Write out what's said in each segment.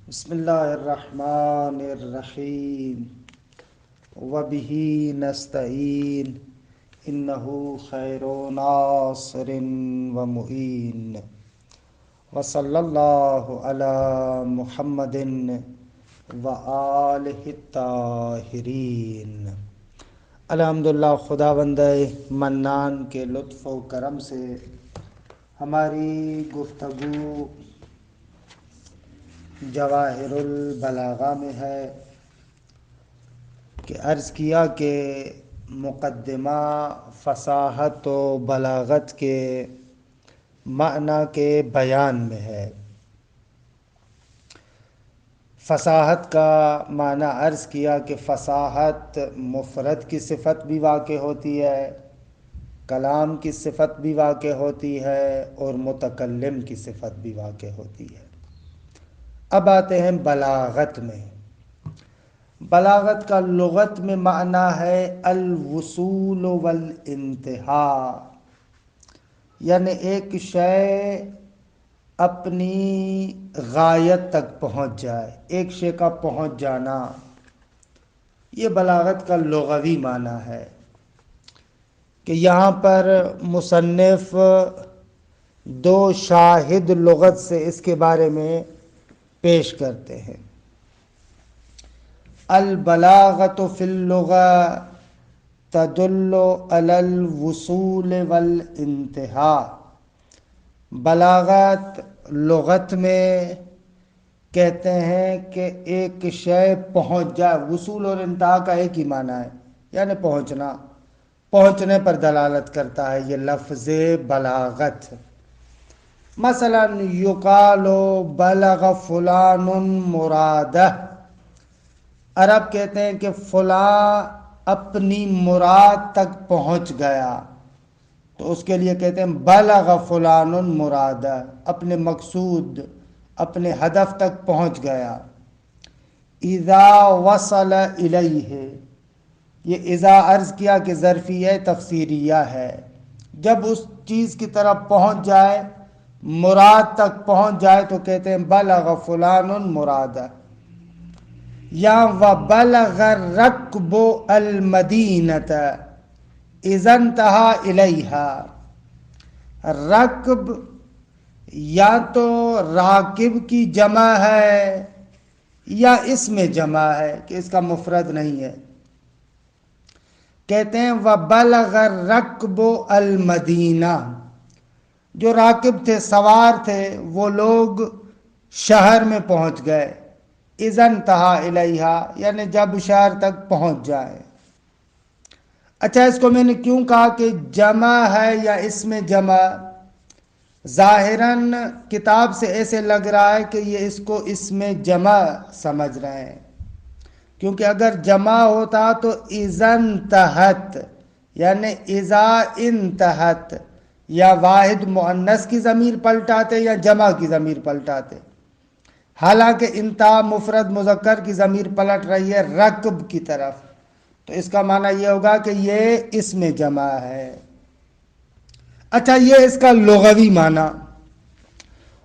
بسم اللہ الرحمن الرحیم وبہ نستعین انہ خیر ناصر و معین وصلی اللہ علی محمد و آلہ الطاہرین۔ الحمدللہ، خداوند منان کے لطف و کرم سے ہماری گفتگو جواہر البلاغہ میں ہے کہ عرض کیا کہ مقدمہ فصاحت و بلاغت کے معنی کے بیان میں ہے۔ فصاحت کا معنی عرض کیا کہ فصاحت مفرد کی صفت بھی واقع ہوتی ہے، کلام کی صفت بھی واقع ہوتی ہے اور متکلم کی صفت بھی واقع ہوتی ہے۔ اب آتے ہیں بلاغت میں۔ بلاغت کا لغت میں معنی ہے الوصول والانتہا، یعنی ایک شے اپنی غایت تک پہنچ جائے، ایک شے کا پہنچ جانا، یہ بلاغت کا لغوی معنی ہے۔ کہ یہاں پر مصنف دو شاہد لغت سے اس کے بارے میں پیش کرتے ہیں۔ البلاغت فی اللغہ تدل علی الوصول والانتہا۔ بلاغت لغت میں کہتے ہیں کہ ایک شے پہنچ جائے، وصول اور انتہا کا ایک ہی معنی ہے، یعنی پہنچنا، پہنچنے پر دلالت کرتا ہے یہ لفظ بلاغت۔ مثلا یقال بلغ فلان مرادہ، عرب کہتے ہیں کہ فلاں اپنی مراد تک پہنچ گیا، تو اس کے لیے کہتے ہیں بلغ فلان مرادہ، اپنے مقصود، اپنے ہدف تک پہنچ گیا۔ اذا وصل الیہ، یہ اذا عرض کیا کہ ظرفیہ تفسیریہ ہے، جب اس چیز کی طرف پہنچ جائے، مراد تک پہنچ جائے تو کہتے ہیں بلغ فلان مرادہ۔ یا وبلغ الرکب المدینۃ اذا انتہا الیہا۔ رکب یا تو راکب کی جمع ہے یا اس میں جمع ہے کہ اس کا مفرد نہیں ہے۔ کہتے ہیں وبلغ الرکب المدینہ، جو راکب تھے، سوار تھے، وہ لوگ شہر میں پہنچ گئے۔ اذا انتہا الیہا، یعنی جب شہر تک پہنچ جائے۔ اچھا، اس کو میں نے کیوں کہا کہ جمع ہے یا اس میں جمع؟ ظاہراً کتاب سے ایسے لگ رہا ہے کہ یہ اس کو اس میں جمع سمجھ رہے ہیں، کیونکہ اگر جمع ہوتا تو اذا انتہت، یعنی اذا انتہت، یا واحد مؤنث کی ضمیر پلٹاتے یا جمع کی ضمیر پلٹاتے۔ حالانکہ انتہا مفرد مذکر کی ضمیر پلٹ رہی ہے رکب کی طرف، تو اس کا معنی یہ ہوگا کہ یہ اس میں جمع ہے۔ اچھا، یہ اس کا لغوی معنی،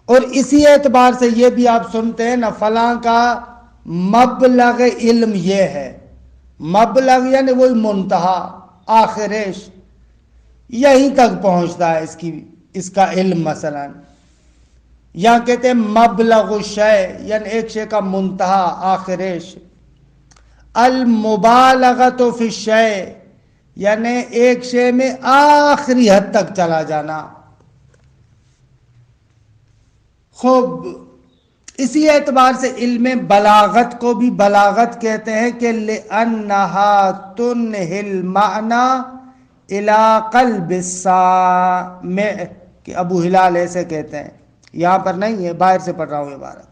اور اسی اعتبار سے یہ بھی آپ سنتے ہیں نا، فلاں کا مبلغ علم یہ ہے۔ مبلغ یعنی وہی منتہا، آخرش، یہیں تک پہنچتا ہے اس کا علم مثلا۔ یا کہتے ہیں مبلغ الشیء، یعنی ایک شے کا منتہا، آخرش۔ المبالغۃ فی الشیء، یعنی ایک شے میں آخری حد تک چلا جانا۔ خوب، اسی اعتبار سے علم بلاغت کو بھی بلاغت کہتے ہیں کہ لِأَنَّهَا تُنْهِي الْمَعْنَى إِلَىٰ قَلْبِ السَّامِعِ، کہ ابو ہلال ایسے کہتے ہیں، یہاں پر نہیں ہے، باہر سے پڑھ رہا ہوں عبارت۔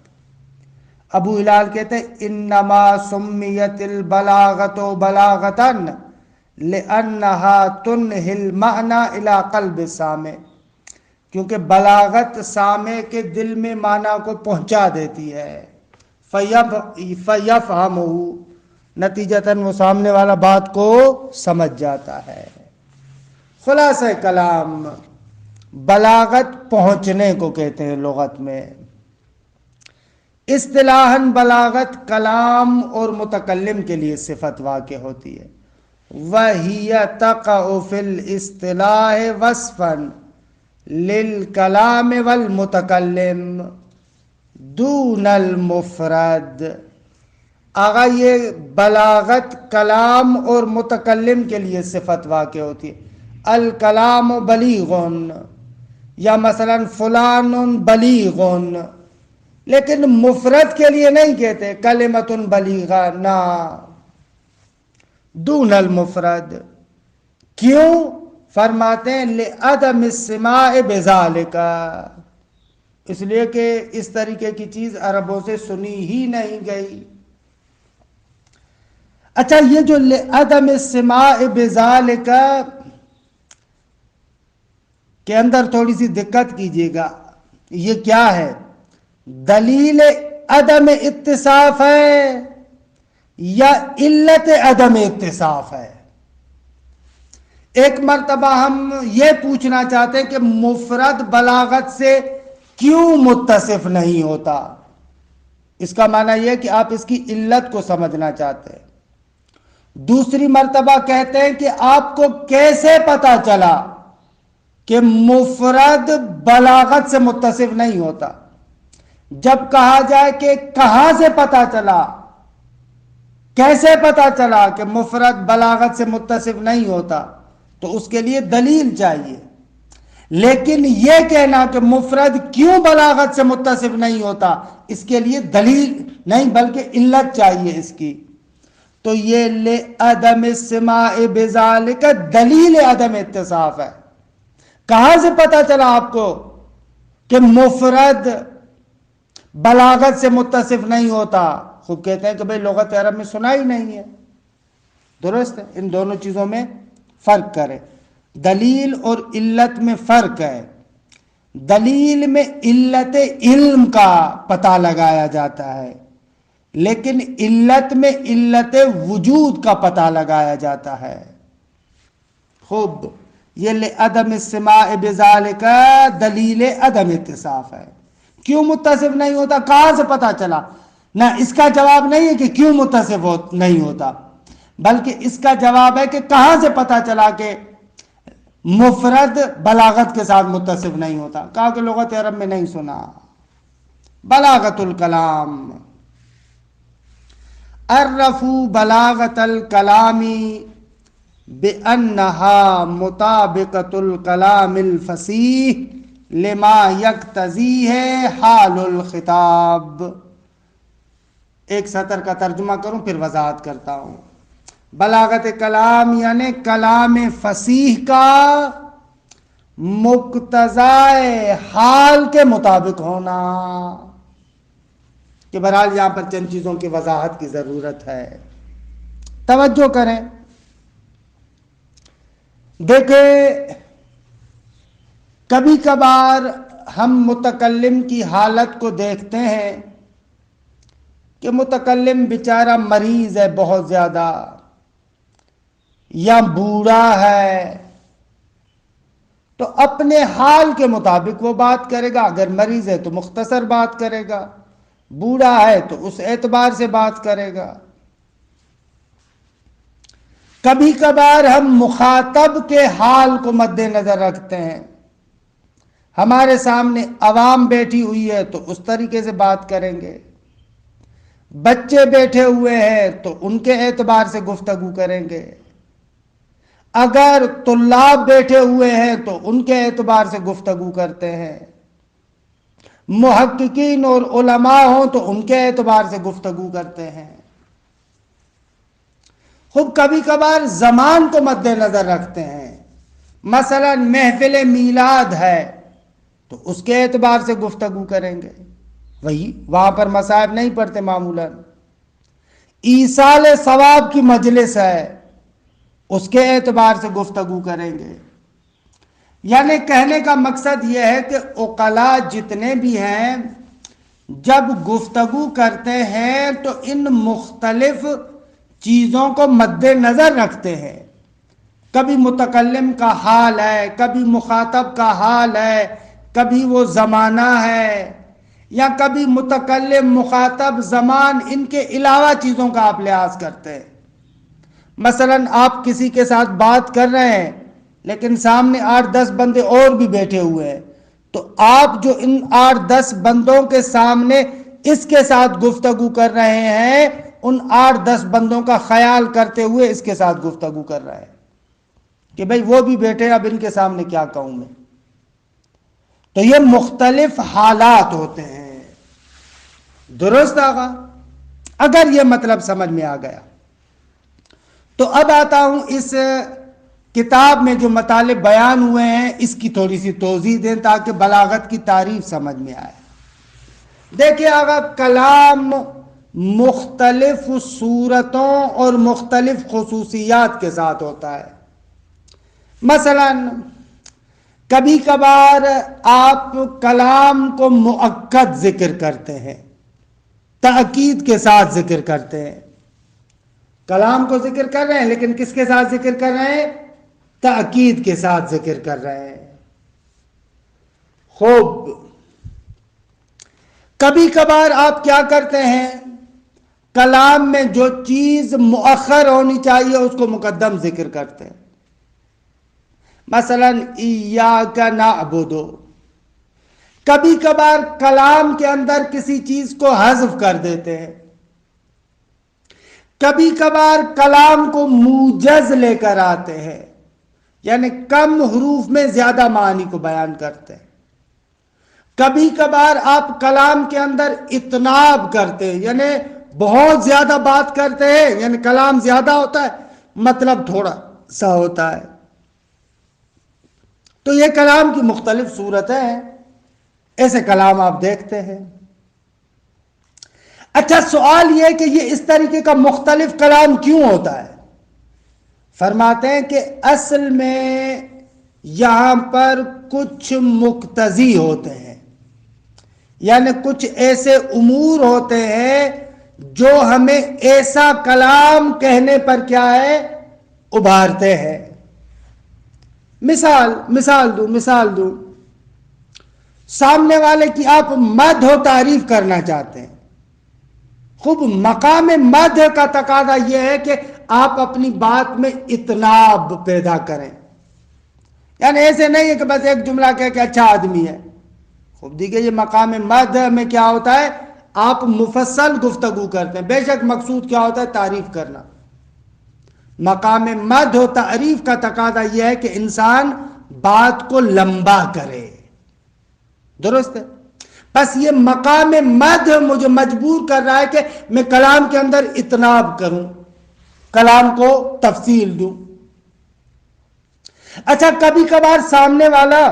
ابو ہلال کہتے ہیں انما سمیت البلاغت بلاغتاً لأنها تنہی المعنی الى قلب السامع، کیونکہ بلاغت سامع کے دل میں معنی کو پہنچا دیتی ہے۔ فیفہمہ، نتیجتاً وہ سامنے والا بات کو سمجھ جاتا ہے۔ خلاصہ کلام، بلاغت پہنچنے کو کہتے ہیں لغت میں۔ اصطلاحاً بلاغت کلام اور متکلم کے لیے صفت واقع ہوتی ہے. وَهِيَ تَقَعُ فِي الْإِصْطِلَاحِ وَصْفًا لِلْكَلَامِ وَالْمُتَكَلِّمِ دُونَ الْمُفْرَدِ. آگا یہ بلاغت کلام اور متکلم کے لیے صفت واقع ہوتی ہے. الکلام بلیغن، یا مثلا فلان بلیغن، لیکن مفرد کے لیے نہیں کہتے کلمۃ بلیغہ، نہ، دون المفرد. کیوں؟ فرماتے ہیں لعدم السماع بذالک، اس لیے کہ اس طریقے کی چیز عربوں سے سنی ہی نہیں گئی. اچھا، یہ جو لعدم السماع بذالک کے اندر تھوڑی سی دقت کیجیے گا، یہ کیا ہے؟ دلیل عدم اتصاف ہے یا علت عدم اتصاف ہے؟ ایک مرتبہ ہم یہ پوچھنا چاہتے ہیں کہ مفرد بلاغت سے کیوں متصف نہیں ہوتا. اس کا معنی یہ کہ آپ اس کی علت کو سمجھنا چاہتے ہیں. دوسری مرتبہ کہتے ہیں کہ آپ کو کیسے پتا چلا کہ مفرد بلاغت سے متصف نہیں ہوتا. جب کہا جائے کہ کہاں سے پتا چلا، کیسے پتا چلا کہ مفرد بلاغت سے متصف نہیں ہوتا، تو اس کے لیے دلیل چاہیے. لیکن یہ کہنا کہ مفرد کیوں بلاغت سے متصف نہیں ہوتا، اس کے لیے دلیل نہیں بلکہ علت چاہیے اس کی. تو یہ لعدم السماع بذالک دلیل عدم اتصاف ہے. کہاں سے پتا چلا آپ کو کہ مفرد بلاغت سے متصف نہیں ہوتا؟ خوب کہتے ہیں کہ بھئی لغت عرب میں سنا ہی نہیں ہے. درست ہے، ان دونوں چیزوں میں فرق کرے. دلیل اور علت میں فرق ہے. دلیل میں علت علم کا پتہ لگایا جاتا ہے، لیکن علت میں علت وجود کا پتہ لگایا جاتا ہے. خوب، یہ لعدم السماع بذالک دلیل عدم اتصاف ہے. کیوں متصف نہیں ہوتا؟ کہاں سے پتا چلا؟ نہ اس کا جواب نہیں ہے کہ کیوں متصف نہیں ہوتا، بلکہ اس کا جواب ہے کہ کہاں سے پتا چلا کہ مفرد بلاغت کے ساتھ متصف نہیں ہوتا. کہا کہ لغت عرب میں نہیں سنا. بلاغت الکلام، عرفوا بلاغت الکلام بأنها مطابقۃ الکلام الفصیح لما یقتضیہ حال الخطاب. ایک سطر کا ترجمہ کروں پھر وضاحت کرتا ہوں. بلاغت کلام یعنی کلام فصیح کا مقتضائے حال کے مطابق ہونا. کہ بہرحال یہاں پر چند چیزوں کی وضاحت کی ضرورت ہے، توجہ کریں. دیکھیں، کبھی کبھار ہم متکلم کی حالت کو دیکھتے ہیں کہ متکلم بیچارہ مریض ہے بہت زیادہ، یا بوڑھا ہے، تو اپنے حال کے مطابق وہ بات کرے گا. اگر مریض ہے تو مختصر بات کرے گا، بوڑھا ہے تو اس اعتبار سے بات کرے گا. کبھی کبھار ہم مخاطب کے حال کو مد نظر رکھتے ہیں. ہمارے سامنے عوام بیٹھی ہوئی ہے تو اس طریقے سے بات کریں گے، بچے بیٹھے ہوئے ہیں تو ان کے اعتبار سے گفتگو کریں گے، اگر طلاب بیٹھے ہوئے ہیں تو ان کے اعتبار سے گفتگو کرتے ہیں، محققین اور علماء ہوں تو ان کے اعتبار سے گفتگو کرتے ہیں. خوب کبھی کبھار زمان کو مد نظر رکھتے ہیں. مثلا محفل میلاد ہے تو اس کے اعتبار سے گفتگو کریں گے، وہی وہاں پر مصائب نہیں پڑھتے معمولاً. ایصال ثواب کی مجلس ہے، اس کے اعتبار سے گفتگو کریں گے. یعنی کہنے کا مقصد یہ ہے کہ عقلاء جتنے بھی ہیں جب گفتگو کرتے ہیں تو ان مختلف چیزوں کو مد نظر رکھتے ہیں. کبھی متکلم کا حال ہے، کبھی مخاطب کا حال ہے، کبھی وہ زمانہ ہے، یا کبھی متکلم، مخاطب، زمان، ان کے علاوہ چیزوں کا آپ لحاظ کرتے ہیں۔ مثلا آپ کسی کے ساتھ بات کر رہے ہیں لیکن سامنے 8-10 بندے اور بھی بیٹھے ہوئے ہیں، تو آپ جو ان 8-10 بندوں کے سامنے اس کے ساتھ گفتگو کر رہے ہیں، ان 8-10 بندوں کا خیال کرتے ہوئے اس کے ساتھ گفتگو کر رہے ہیں کہ بھئی وہ بھی بیٹھے، اب ان کے سامنے کیا کہوں میں۔ تو یہ مختلف حالات ہوتے ہیں۔ درست آقا؟ اگر یہ مطلب سمجھ میں آ گیا تو اب آتا ہوں اس کتاب میں جو مطالب بیان ہوئے ہیں اس کی تھوڑی سی توضیح دیں تاکہ بلاغت کی تعریف سمجھ میں آئے۔ دیکھیں آقا، کلام مختلف صورتوں اور مختلف خصوصیات کے ساتھ ہوتا ہے۔ مثلا کبھی کبھار آپ کلام کو مؤکد ذکر کرتے ہیں، تاکید کے ساتھ ذکر کرتے ہیں۔ کلام کو ذکر کر رہے ہیں لیکن کس کے ساتھ ذکر کر رہے ہیں؟ تاکید کے ساتھ ذکر کر رہے ہیں۔ خوب، کبھی کبھار آپ کیا کرتے ہیں؟ کلام میں جو چیز مؤخر ہونی چاہیے اس کو مقدم ذکر کرتے ہیں۔ مثلا ایاک نعبد، کبھی کبھار کلام کے اندر کسی چیز کو حذف کر دیتے ہیں، کبھی کبھار کلام کو موجز لے کر آتے ہیں، یعنی کم حروف میں زیادہ معنی کو بیان کرتے ہیں۔ کبھی کبھار آپ کلام کے اندر اتناب کرتے ہیں، یعنی بہت زیادہ بات کرتے ہیں، یعنی کلام زیادہ ہوتا ہے مطلب تھوڑا سا ہوتا ہے۔ تو یہ کلام کی مختلف صورتیں ہیں، ایسے کلام آپ دیکھتے ہیں۔ اچھا، سوال یہ کہ یہ اس طریقے کا مختلف کلام کیوں ہوتا ہے؟ فرماتے ہیں کہ اصل میں یہاں پر کچھ مقتضی ہوتے ہیں، یعنی کچھ ایسے امور ہوتے ہیں جو ہمیں ایسا کلام کہنے پر کیا ہے؟ ابھارتے ہیں۔ مثال دوں، سامنے والے کی آپ مدح و تعریف کرنا چاہتے ہیں، خوب، مقام مدح کا تقاضا یہ ہے کہ آپ اپنی بات میں اتناب پیدا کریں، یعنی ایسے نہیں ہے کہ بس ایک جملہ کہہ کہ اچھا آدمی ہے۔ خوب دیکھیں، یہ مقام مدح میں کیا ہوتا ہے؟ آپ مفصل گفتگو کرتے ہیں، بے شک مقصود کیا ہوتا ہے؟ تعریف کرنا۔ مقام مدح و تعریف کا تقاضا یہ ہے کہ انسان بات کو لمبا کرے۔ درست ہے؟ بس یہ مقام مدح مجھے مجبور کر رہا ہے کہ میں کلام کے اندر اتناب کروں، کلام کو تفصیل دوں۔ اچھا، کبھی کبھار سامنے والا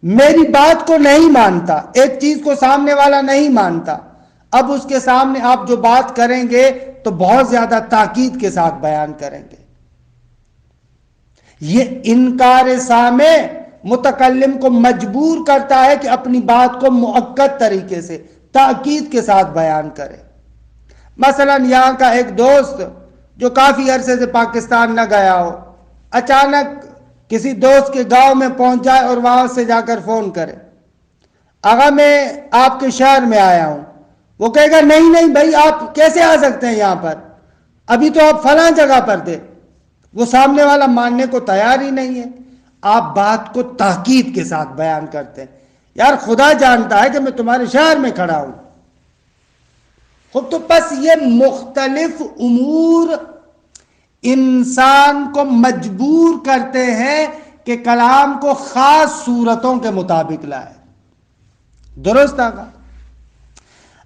میری بات کو نہیں مانتا، ایک چیز کو سامنے والا نہیں مانتا، اب اس کے سامنے آپ جو بات کریں گے تو بہت زیادہ تاکید کے ساتھ بیان کریں گے۔ یہ انکار سامع متکلم کو مجبور کرتا ہے کہ اپنی بات کو مؤکد طریقے سے تاکید کے ساتھ بیان کرے۔ مثلا یہاں کا ایک دوست جو کافی عرصے سے پاکستان نہ گیا ہو، اچانک کسی دوست کے گاؤں میں پہنچ جائے اور وہاں سے جا کر فون کرے، آغا میں آپ کے شہر میں آیا ہوں۔ وہ کہے گا نہیں بھائی، آپ کیسے آ سکتے ہیں یہاں پر، ابھی تو آپ فلاں جگہ پر تھے۔ وہ سامنے والا ماننے کو تیار ہی نہیں ہے۔ آپ بات کو تاکید کے ساتھ بیان کرتے ہیں، یار خدا جانتا ہے کہ میں تمہارے شہر میں کھڑا ہوں۔ خود تو بس یہ مختلف امور انسان کو مجبور کرتے ہیں کہ کلام کو خاص صورتوں کے مطابق لائے۔ درست آگا؟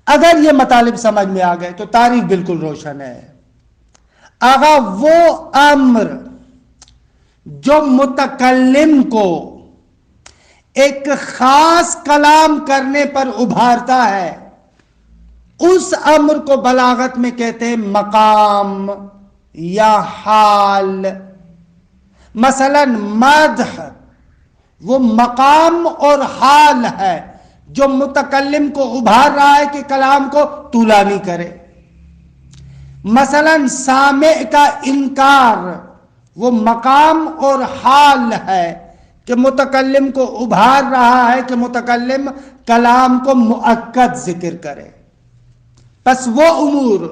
اگر یہ مطالب سمجھ میں آ گئے تو تعریف بالکل روشن ہے۔ آغا، وہ امر جو متکلم کو ایک خاص کلام کرنے پر ابھارتا ہے، اس امر کو بلاغت میں کہتے ہیں مقام یا حال۔ مثلا مدح وہ مقام اور حال ہے جو متکلم کو ابھار رہا ہے کہ کلام کو طولانی کرے۔ مثلا سامع کا انکار وہ مقام اور حال ہے کہ متکلم کو ابھار رہا ہے کہ متکلم کلام کو مؤکد ذکر کرے. پس وہ امور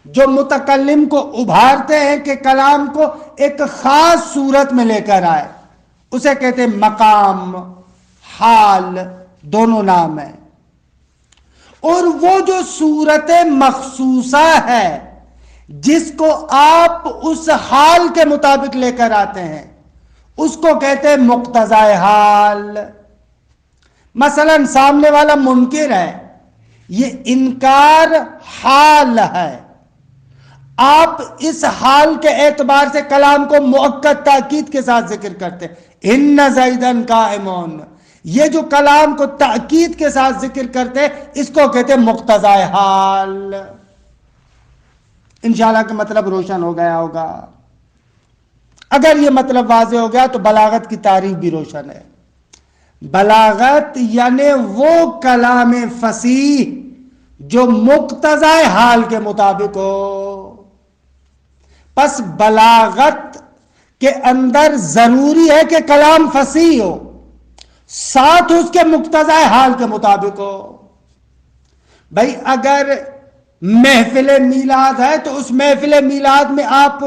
جو متکلم کو ابھارتے ہیں کہ کلام کو ایک خاص صورت میں لے کر آئے، اسے کہتے ہیں مقام، حال، دونوں نام ہیں. اور وہ جو صورت مخصوصہ ہے جس کو آپ اس حال کے مطابق لے کر آتے ہیں، اس کو کہتے ہیں مقتضائے حال. مثلا سامنے والا منکر ہے، یہ انکار حال ہے، آپ اس حال کے اعتبار سے کلام کو مؤکد تاکید کے ساتھ ذکر کرتے ہیں. ان زیدن قائمون، یہ جو کلام کو تاکید کے ساتھ ذکر کرتے ہیں اس کو کہتے ہیں مقتضائے حال. انشاءاللہ کہ مطلب روشن ہو گیا ہوگا. اگر یہ مطلب واضح ہو گیا تو بلاغت کی تعریف بھی روشن ہے. بلاغت یعنی وہ کلام فصیح جو مقتضائے حال کے مطابق ہو. پس بلاغت کے اندر ضروری ہے کہ کلام فصیح ہو، ساتھ اس کے مقتضائے حال کے مطابق ہو. بھائی اگر محفل میلاد ہے تو اس محفل میلاد میں آپ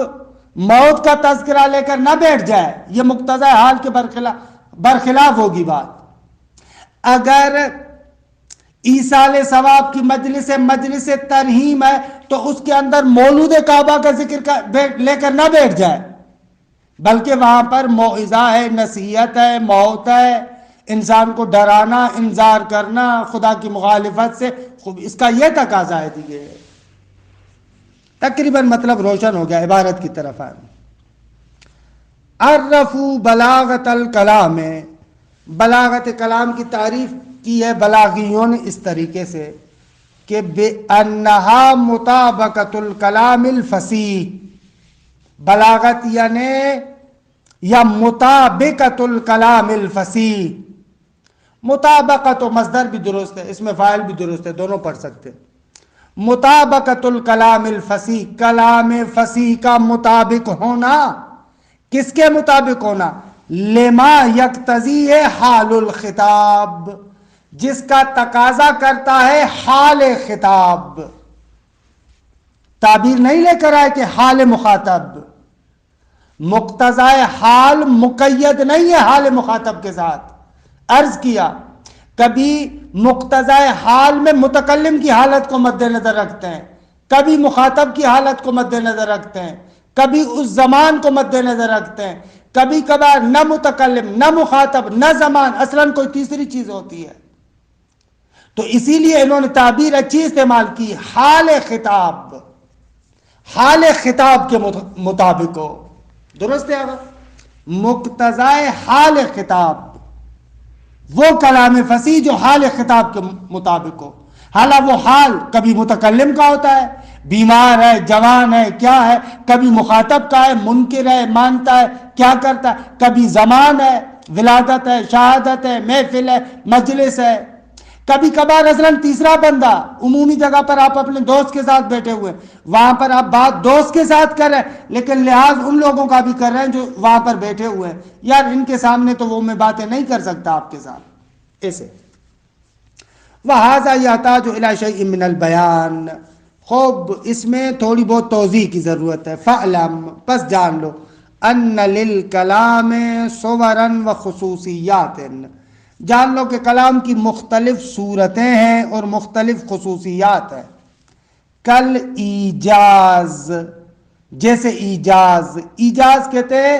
موت کا تذکرہ لے کر نہ بیٹھ جائے، یہ مقتضائے حال کے برخلاف ہوگی بات. اگر ایصال ثواب کی مجلس ترہیم ہے تو اس کے اندر مولود کعبہ کا ذکر لے کر نہ بیٹھ جائے، بلکہ وہاں پر موعظہ ہے، نصیحت ہے، موت ہے، انسان کو ڈرانا، انذار کرنا خدا کی مخالفت سے. اس کا یہ تقاضا ہے. دیگے تقریباً مطلب روشن ہو گیا. عبارت کی طرف آئیں. عرفوا بلاغت الکلام، بلاغت کلام کی تعریف کی ہے بلاغیوں نے اس طریقے سے کہ بِأَنَّهَا مُطَابَقَةُ الْكَلَامِ الْفَصِیحِ، بلاغت یعنی یا مطابقت الکلام الفصیح. مطابقت و مصدر بھی درست ہے، اس میں فاعل بھی درست ہے، دونوں پڑھ سکتے. مطابقت الکلام الفصیح، کلام فصیح کا مطابق ہونا. کس کے مطابق ہونا؟ لما یقتضی ہے حال الخطاب، جس کا تقاضا کرتا ہے حال خطاب. تعبیر نہیں لے کر آئے کہ حال مخاطب. مقتضائے حال مقید نہیں ہے حال مخاطب کے ساتھ. عرض کیا کبھی مقتضائے حال میں متکلم کی حالت کو مد نظر رکھتے ہیں، کبھی مخاطب کی حالت کو مد نظر رکھتے ہیں، کبھی اس زمان کو مد نظر رکھتے ہیں، کبھی کبھار نہ متکلم نہ مخاطب نہ زمان، اصلاً کوئی تیسری چیز ہوتی ہے. تو اسی لیے انہوں نے تعبیر اچھی استعمال کی، حال خطاب، حال خطاب کے مطابق ہو. درست ہے. مقتضائے حال خطاب، وہ کلام فصیح جو حال خطاب کے مطابق ہو. حالانکہ وہ حال کبھی متکلم کا ہوتا ہے، بیمار ہے، جوان ہے، کیا ہے، کبھی مخاطب کا ہے، منکر ہے، مانتا ہے، کیا کرتا ہے، کبھی زمان ہے، ولادت ہے، شہادت ہے، محفل ہے، مجلس ہے، کبھی کبھار اصلاً تیسرا بندہ. عمومی جگہ پر آپ اپنے دوست کے ساتھ بیٹھے ہوئے، وہاں پر آپ بات دوست کے ساتھ کر رہے ہیں لیکن لحاظ ان لوگوں کا بھی کر رہے ہیں جو وہاں پر بیٹھے ہوئے ہیں. یار ان کے سامنے تو وہ میں باتیں نہیں کر سکتا آپ کے ساتھ. ایسے وَهَذَا يَحْتَاجُ إِلَى شَيْءٍ مِّنَ الْبَيَانِ. خوب اس میں تھوڑی بہت توضیح کی ضرورت ہے. فَعْلَمْ، پس جان لو، أَنَّ لِلْكَلَامِ صُوَرًا وَخُصُوصِيَّاتٍ، جان لو کہ کلام کی مختلف صورتیں ہیں اور مختلف خصوصیات ہیں. کل ایجاز، جیسے ایجاز. ایجاز کہتے ہیں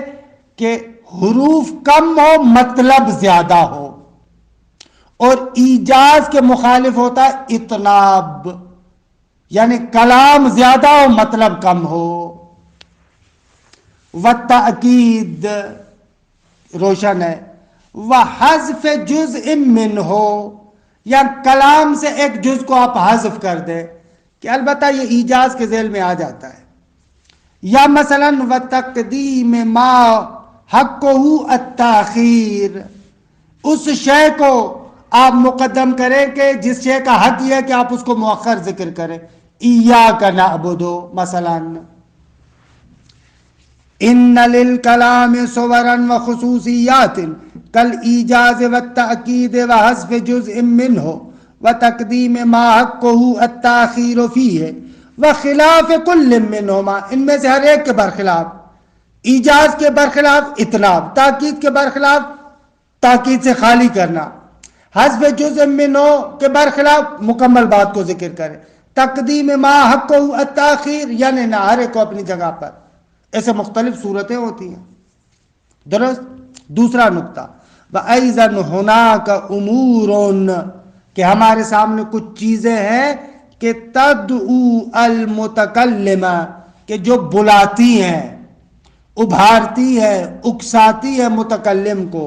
کہ حروف کم ہو مطلب زیادہ ہو، اور ایجاز کے مخالف ہوتا ہے اطناب، یعنی کلام زیادہ ہو مطلب کم ہو. والتأکید روشن ہے. وحذف جزء منہ، یا کلام سے ایک جز کو آپ حذف کر دیں کہ البتہ یہ ایجاز کے ذیل میں آ جاتا ہے. یا مثلا وتقدیم ما حقہ التاخیر، اس شے کو آپ مقدم کریں کہ جس شے کا حق یہ ہے کہ آپ اس کو مؤخر ذکر کریں. ایاک نعبد مثلا. ان للکلام صورا وخصوصیات، کل ایجاز و تأکید و حذف جزء منہ و تقدیم ما حقہ التاخیر فیہ و خلاف کل منہما، ان میں سے ہر ایک کے برخلاف، ایجاز کے برخلاف اتناب، تاکید کے برخلاف تاکید سے خالی کرنا، حذف جزء منہ کے برخلاف مکمل بات کو ذکر کرے، تقدیم ما حقہ التاخیر یعنی نہ، ہر ایک کو اپنی جگہ پر، ایسے مختلف صورتیں ہوتی ہیں، درست۔ دوسرا نقطہ وَأَيْضًا هُنَاكَ أُمُورٌ، کہ ہمارے سامنے کچھ چیزیں ہیں کہ تدعو المتکلم، کہ جو بلاتی ہیں، ابھارتی ہے، اکساتی ہے متکلم کو،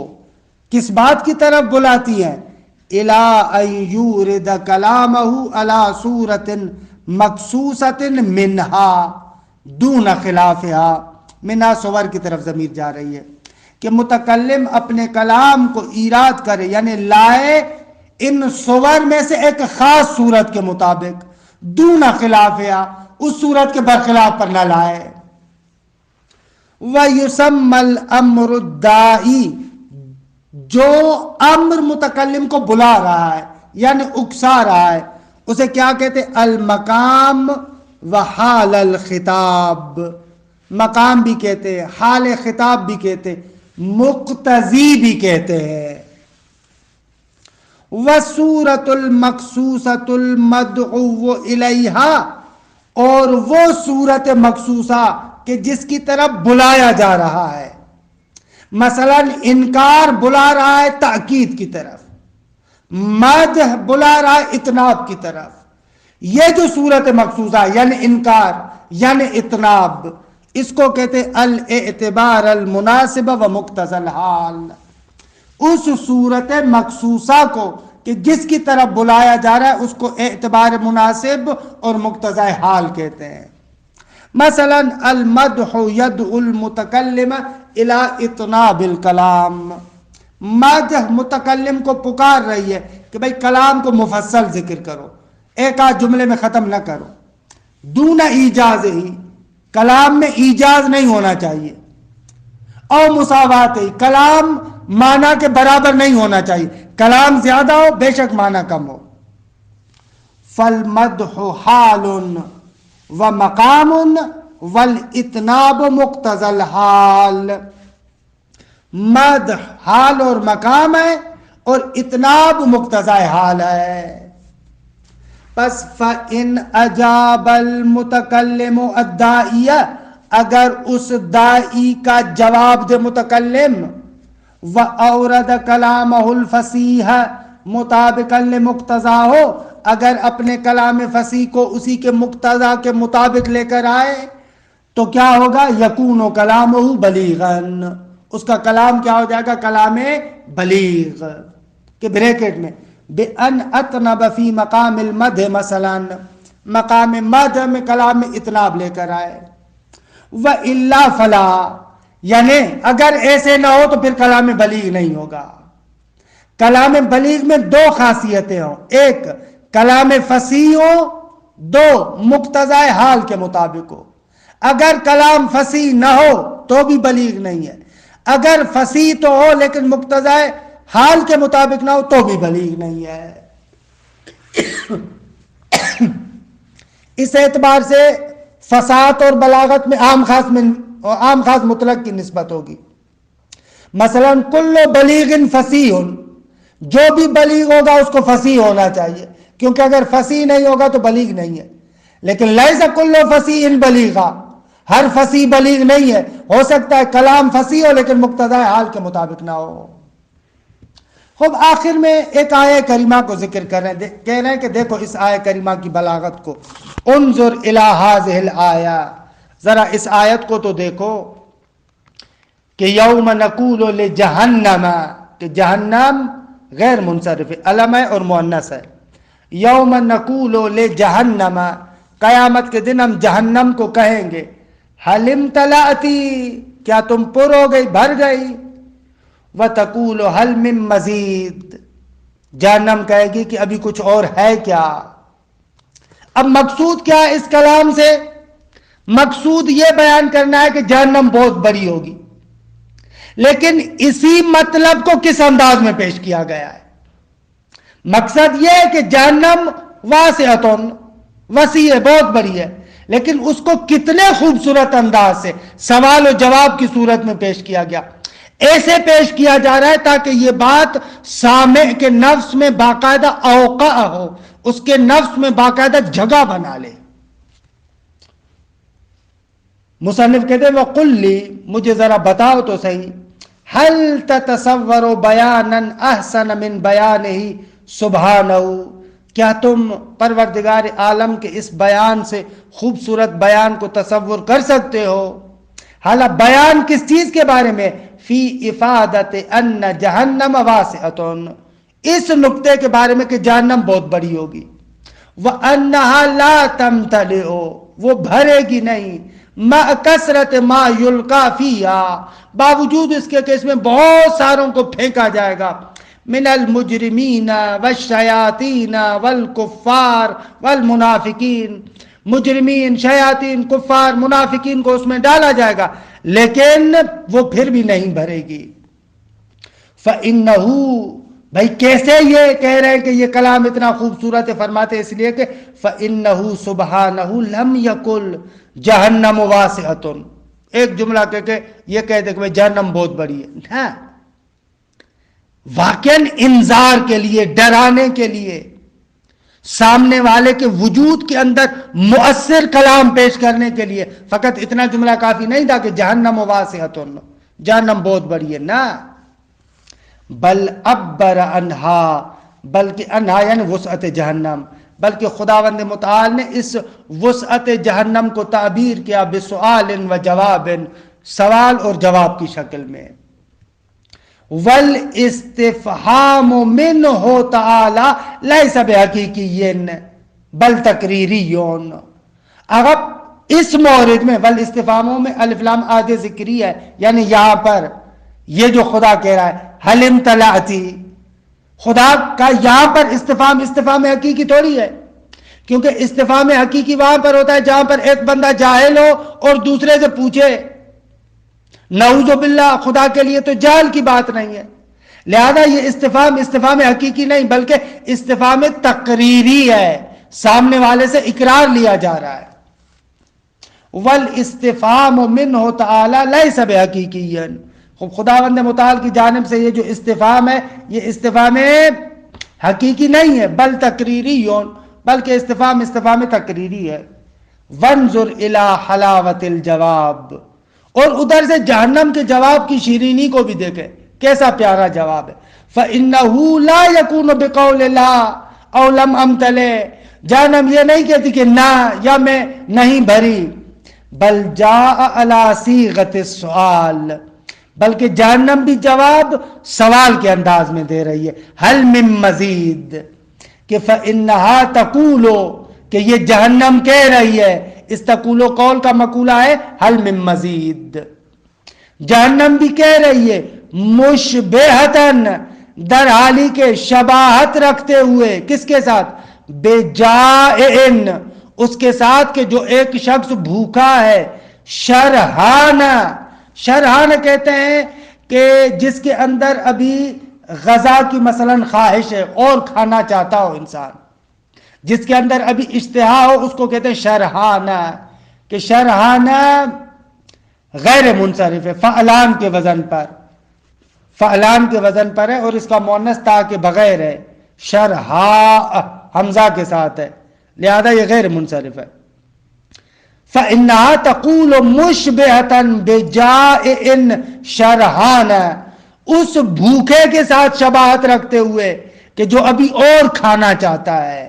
کس بات کی طرف بلاتی ہیں؟ اِلَىٰ أَن يُورِدَ كَلَامَهُ عَلَىٰ صُورَةٍ مَخْصُوصَةٍ مِنْهَا دُونَ خِلَافِهَا، منہا صور کی طرف ضمیر جا رہی ہے کہ متکلم اپنے کلام کو ایراد کرے، یعنی لائے ان صور میں سے ایک خاص صورت کے مطابق، دون خلافیا، اس صورت کے برخلاف پر نہ لائے۔ وَيُسَمَّ الْأَمْرُ الدَّاعِي، جو امر متکلم کو بلا رہا ہے یعنی اکسا رہا ہے، اسے کیا کہتے؟ المقام وحال الخطاب، مقام بھی کہتے ہیں، حال خطاب بھی کہتے، مقتضی بھی کہتے ہیں۔ وَالصُّورَةُ الْمَخْصُوصَةُ الْمَدْعُوُّ إِلَيْهَا، اور وہ صورت مخصوصہ کہ جس کی طرف بلایا جا رہا ہے، مثلا انکار بلا رہا ہے تأکید کی طرف، مدح بلا رہا ہے اتناب کی طرف، یہ جو صورت مخصوصہ یعنی انکار یعنی اتناب، اس کو کہتے الاعتبار المناسب و مقتضی الحال، اس صورت مخصوصہ کو کہ جس کی طرف بلایا جا رہا ہے اس کو اعتبار مناسب اور مقتضی حال کہتے ہیں۔ مثلا المدح يدعو المتکلم الى اطناب الکلام، مدح متکلم کو پکار رہی ہے کہ بھئی کلام کو مفصل ذکر کرو، ایک آدھ جملے میں ختم نہ کرو، دون ایجاز ہی، کلام میں ایجاز نہیں ہونا چاہیے، اور مساوات ہی، کلام معنی کے برابر نہیں ہونا چاہیے، کلام زیادہ ہو بے شک معنی کم ہو۔ فالمدح حال و مقام والاتناب مقتضی الحال، مدح حال اور مقام ہے اور اتناب مقتضی حال ہے۔ پس فَإِنْ أَجَابَ الْمُتَكَلِّمُ الدَّاعِيَ، اگر اس داعی کا جواب دے متکلم، وَأَوْرَدَ كَلَامَهُ الْفَصِيحَ مُطَابِقًا لِمُقْتَضَاهُ، اگر اپنے کلام فصیح کو اسی کے مقتضا کے مطابق لے کر آئے تو کیا ہوگا؟ یکون کلامہ بلیغاً، اس کا کلام کیا ہو جائے گا؟ کلام بلیغ، کہ بریکٹ میں بِأَنْ أَطْنَبَ فِي مقام المدح، مثلا مقام مدح میں کلام اتناب لے کر آئے، وَإِلَّا فَلَا، یعنی اگر ایسے نہ ہو تو پھر کلام بلیغ نہیں ہوگا۔ کلام بلیغ میں دو خاصیتیں ہوں، ایک کلام فصیح ہو، دو مقتضی حال کے مطابق ہو۔ اگر کلام فصیح نہ ہو تو بھی بلیغ نہیں ہے، اگر فصیح تو ہو لیکن مقتضی حال کے مطابق نہ ہو تو بھی بلیغ نہیں ہے۔ اس اعتبار سے فصاحت اور بلاغت میں عام خاص مطلق کی نسبت ہوگی۔ مثلا کل بلیغ فصیح، جو بھی بلیغ ہوگا اس کو فصیح ہونا چاہیے، کیونکہ اگر فصیح نہیں ہوگا تو بلیغ نہیں ہے۔ لیکن لیس کل فصیح بلیغا، ہر فصیح بلیغ نہیں ہے، ہو سکتا ہے کلام فصیح ہو لیکن مقتضی حال کے مطابق نہ ہو۔ خب آخر میں ایک آیہ کریمہ کو ذکر کر رہے ہیں، کہہ رہے ہیں کہ دیکھو اس آیہ کریمہ کی بلاغت کو، انظر الی ھذہ الآیہ، ذرا اس آیت کو تو دیکھو کہ یوم نقول لجہنم، کہ جہنم غیر منصرف علم ہے اور مؤنث ہے، یوم نقول لجہنم، قیامت کے دن ہم جہنم کو کہیں گے، حل امتلأتی، کیا تم پر ہو گئی، بھر گئی، وتقول حل من مزید، جہنم کہے گی کہ ابھی کچھ اور ہے کیا۔ اب مقصود کیا ہے اس کلام سے؟ مقصود یہ بیان کرنا ہے کہ جہنم بہت بڑی ہوگی، لیکن اسی مطلب کو کس انداز میں پیش کیا گیا ہے؟ مقصد یہ ہے کہ جہنم واسعتن، وسیع ہے، بہت بڑی ہے، لیکن اس کو کتنے خوبصورت انداز سے سوال و جواب کی صورت میں پیش کیا گیا، ایسے پیش کیا جا رہا ہے تاکہ یہ بات سامع کے نفس میں باقاعدہ اوقع ہو، اس کے نفس میں باقاعدہ جگہ بنا لے۔ مصنف کہتے ہیں وَقُلْ لِي، مجھے ذرا بتاؤ تو صحیح، هل تتصور بیانا احسن من بیانہ سبحانہ، کیا تم پروردگار عالم کے اس بیان سے خوبصورت بیان کو تصور کر سکتے ہو؟ حالا بیان کس چیز کے بارے میں؟ فی افادت ان جہنم واسعۃ، اس نقطے کے بارے میں کہ جہنم بہت بڑی ہوگی، وَأَنَّهَا لَا تَمْتَلِئُ، وہ بھرے گی نہیں، مَعَ كَثْرَةِ مَا يُلْقَى فِيهَا، باوجود اس کے کہ اس میں بہت ساروں کو پھینکا جائے گا، من المجرمین والشیاطین والکفار والمنافقین، مجرمین، شیاطین، کفار، منافقین کو اس میں ڈالا جائے گا، لیکن وہ پھر بھی نہیں بھرے گی۔ فَإِنَّهُ، بھائی کیسے یہ کہہ رہے ہیں کہ یہ کلام اتنا خوبصورت ہے؟ فرماتے اس لیے کہ فَإِنَّهُ سُبْحَانَهُ لَمْ يَقُلْ جہنم واسعۃ، ایک جملہ کہہ کے یہ کہہ دے کہ جہنم بہت بڑی ہے، ہاں، واقعاً انذار کے لیے، ڈرانے کے لیے، سامنے والے کے وجود کے اندر مؤثر کلام پیش کرنے کے لیے فقط اتنا جملہ کافی نہیں تھا کہ جہنم واسعۃ، جہنم بہت بڑی ہے، نہ، بل عبر عنہا، بلکہ انہا یعنی وسعت جہنم، بلکہ خداوند متعال نے اس وسعت جہنم کو تعبیر کیا بسؤال و جواب، سوال اور جواب کی شکل میں، والاستفہام منہ تعالی لیس بحقیقی بل تقریری، اگر اس مورد میں والاستفہاموں میں الف لام آگے ذکری ہے، یعنی یہاں پر یہ جو خدا کہہ رہا ہے حل امتلأتی، خدا کا یہاں پر استفہام حقیقی تھوڑی ہے، کیونکہ استفہام حقیقی وہاں پر ہوتا ہے جہاں پر ایک بندہ جاہل ہو اور دوسرے سے پوچھے، نعوذ باللہ، خدا کے لیے تو جہل کی بات نہیں ہے، لہذا یہ استفہام حقیقی نہیں بلکہ استفہام تقریری ہے، سامنے والے سے اقرار لیا جا رہا ہے۔ والاستفہام منہ تعالی لیس بحقیقی، خداوند متعال کی جانب سے یہ جو استفہام ہے یہ استفہام حقیقی نہیں ہے، بل تقریری، بلکہ استفہام تقریری ہے۔ وانظر الی حلاوت الجواب، اور ادھر سے جہنم کے جواب کی شیرینی کو بھی دیکھے، کیسا پیارا جواب ہے۔ فَإِنَّهُ لَا يَكُونُ بِقَوْلِ لَا أَوْ لَمْ أَمْتَلِئ، جہنم یہ نہیں کہتی کہ نہ یا میں نہیں بھری، بل جاء علی صیغۃ السؤال، بلکہ جہنم بھی جواب سوال کے انداز میں دے رہی ہے، حل من مزید، کہ فَإِنَّهَا تَقُولُ، کہ یہ جہنم کہہ رہی ہے، اس تقول و قول کا مقولہ ہے حل من مزید، جہنم بھی کہہ رہی ہے مشبہتاً، در حالی کے شباہت رکھتے ہوئے، کس کے ساتھ؟ بے جائن، اس کے ساتھ کہ جو ایک شخص بھوکا ہے، شرحانہ، شرحانہ کہتے ہیں کہ جس کے اندر ابھی غذا کی مثلا خواہش ہے اور کھانا چاہتا ہو انسان، جس کے اندر ابھی اشتہا ہو، اس کو کہتے ہیں شرحانہ، کہ شرحانہ غیر منصرف ہے، فعلان کے وزن پر، فعلان کے وزن پر ہے، اور اس کا مؤنث تا کے بغیر ہے، شرحا حمزہ کے ساتھ ہے، لہذا یہ غیر منصرف ہے۔ فَإِنَّهَا تَقُولُ مُشْبِهَةً بِجَائِئٍ شَرْحَانَ، اس بھوکے کے ساتھ شباہت رکھتے ہوئے کہ جو ابھی اور کھانا چاہتا ہے،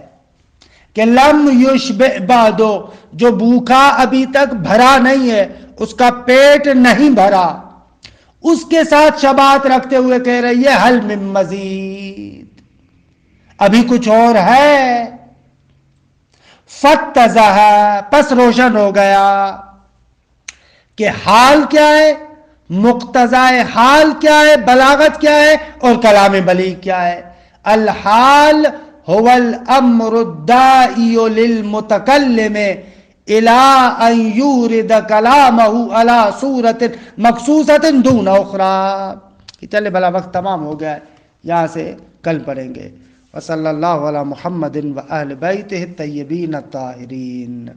کہ لم یشبع بعدو، جو بھوکا ابھی تک بھرا نہیں ہے، اس کا پیٹ نہیں بھرا، اس کے ساتھ شباہت رکھتے ہوئے کہہ رہی ہے حل من مزید، ابھی کچھ اور ہے۔ فَاتَّضَحَ، پس روشن ہو گیا کہ حال کیا ہے، مقتضائے حال کیا ہے، بلاغت کیا ہے، اور کلام بلیغ کیا ہے۔ الحال هو الامر الداعی للمتکلم الا ان یورد کلامہ علی صورت مخصوصۃ دون اخری. چلے بھلا وقت تمام ہو گیا ہے، یہاں سے کل پڑھیں گے. وصلی اللہ علی محمد و اہل بیتہ الطیبین الطاہرین.